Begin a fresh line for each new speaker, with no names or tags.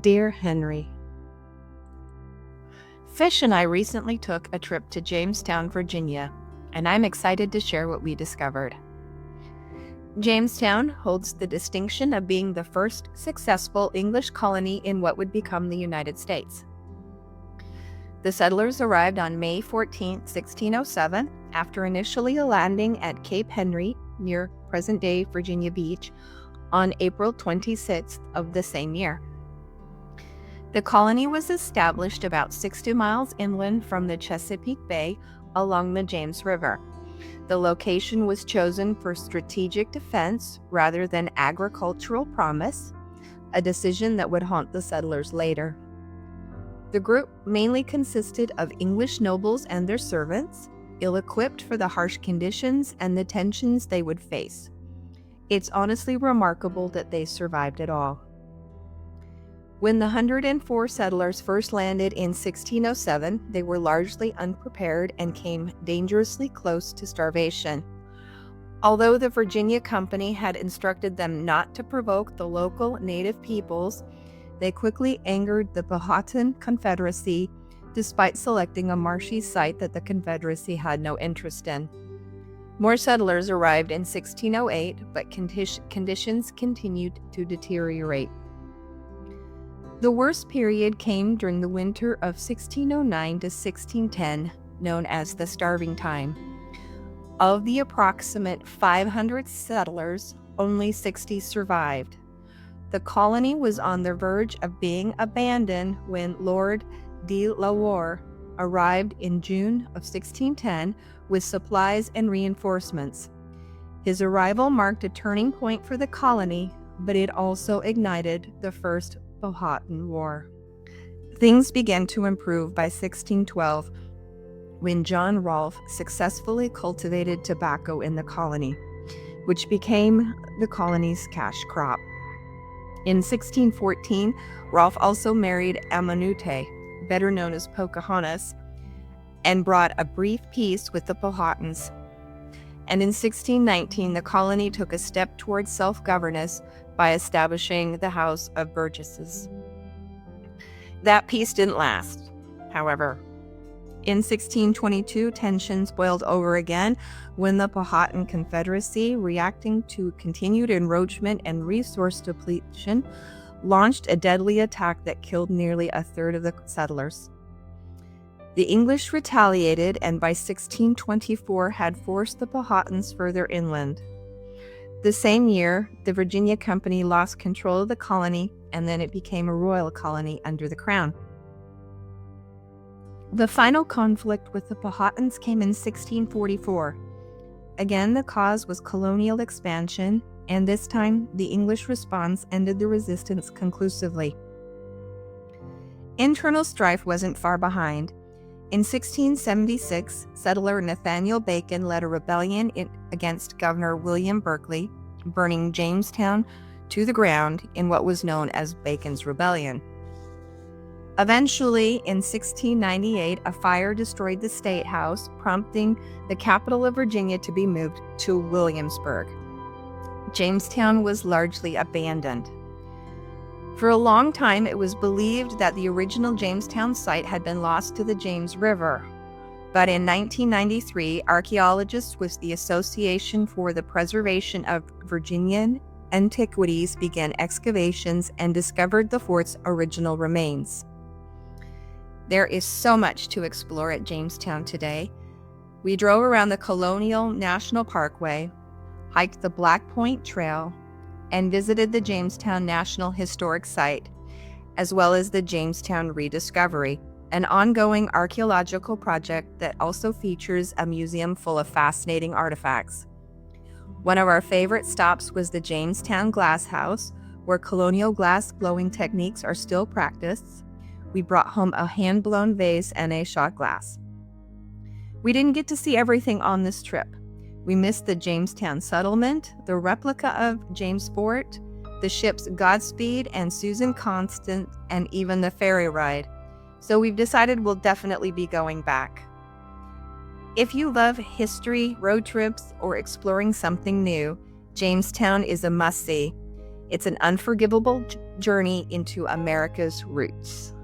Dear Henry, Fish and I recently took a trip to Jamestown, Virginia, and I'm excited to share what we discovered. Jamestown holds the distinction of being the first successful English colony in what would become the United States. The settlers arrived on May 14, 1607, after initially landing at Cape Henry, near present-day Virginia Beach, on April 26th of the same year. The colony was established about 60 miles inland from the Chesapeake Bay along the James River. The location was chosen for strategic defense rather than agricultural promise, a decision that would haunt the settlers later. The group mainly consisted of English nobles and their servants, ill-equipped for the harsh conditions and the tensions they would face. It's honestly remarkable that they survived at all. When the 104 settlers first landed in 1607, they were largely unprepared and came dangerously close to starvation. Although the Virginia Company had instructed them not to provoke the local native peoples, they quickly angered the Powhatan Confederacy, despite selecting a marshy site that the Confederacy had no interest in. More settlers arrived in 1608, but conditions continued to deteriorate. The worst period came during the winter of 1609 to 1610, known as the Starving Time. Of the approximate 500 settlers, only 60 survived. The colony was on the verge of being abandoned when Lord de la Warr arrived in June of 1610 with supplies and reinforcements. His arrival marked a turning point for the colony, but it also ignited the First Powhatan War. Things began to improve by 1612 when John Rolfe successfully cultivated tobacco in the colony, which became the colony's cash crop. In 1614, Rolfe also married Amonute, better known as Pocahontas, and brought a brief peace with the Powhatans. And in 1619, the colony took a step towards self-governance by establishing the House of Burgesses. That peace didn't last, however. In 1622, tensions boiled over again when the Powhatan Confederacy, reacting to continued encroachment and resource depletion, launched a deadly attack that killed nearly a third of the settlers. The English retaliated and by 1624 had forced the Powhatans further inland. The same year, the Virginia Company lost control of the colony, and then it became a royal colony under the crown. The final conflict with the Powhatans came in 1644. Again, the cause was colonial expansion, and this time the English response ended the resistance conclusively. Internal strife wasn't far behind. In 1676, settler Nathaniel Bacon led a rebellion against Governor William Berkeley, burning Jamestown to the ground in what was known as Bacon's Rebellion. Eventually, in 1698, a fire destroyed the State House, prompting the capital of Virginia to be moved to Williamsburg. Jamestown was largely abandoned. For a long time, it was believed that the original Jamestown site had been lost to the James River. But in 1993, archaeologists with the Association for the Preservation of Virginian Antiquities began excavations and discovered the fort's original remains. There is so much to explore at Jamestown today. We drove around the Colonial National Parkway, hiked the Black Point Trail, and visited the Jamestown National Historic Site, as well as the Jamestown Rediscovery, an ongoing archaeological project that also features a museum full of fascinating artifacts. One of our favorite stops was the Jamestown Glass House, where colonial glass blowing techniques are still practiced. We brought home a hand-blown vase and a shot glass. We didn't get to see everything on this trip. We missed the Jamestown settlement, the replica of James Fort, the ships Godspeed and Susan Constant, and even the ferry ride. So we've decided we'll definitely be going back. If you love history, road trips, or exploring something new, Jamestown is a must-see. It's an unforgivable journey into America's roots.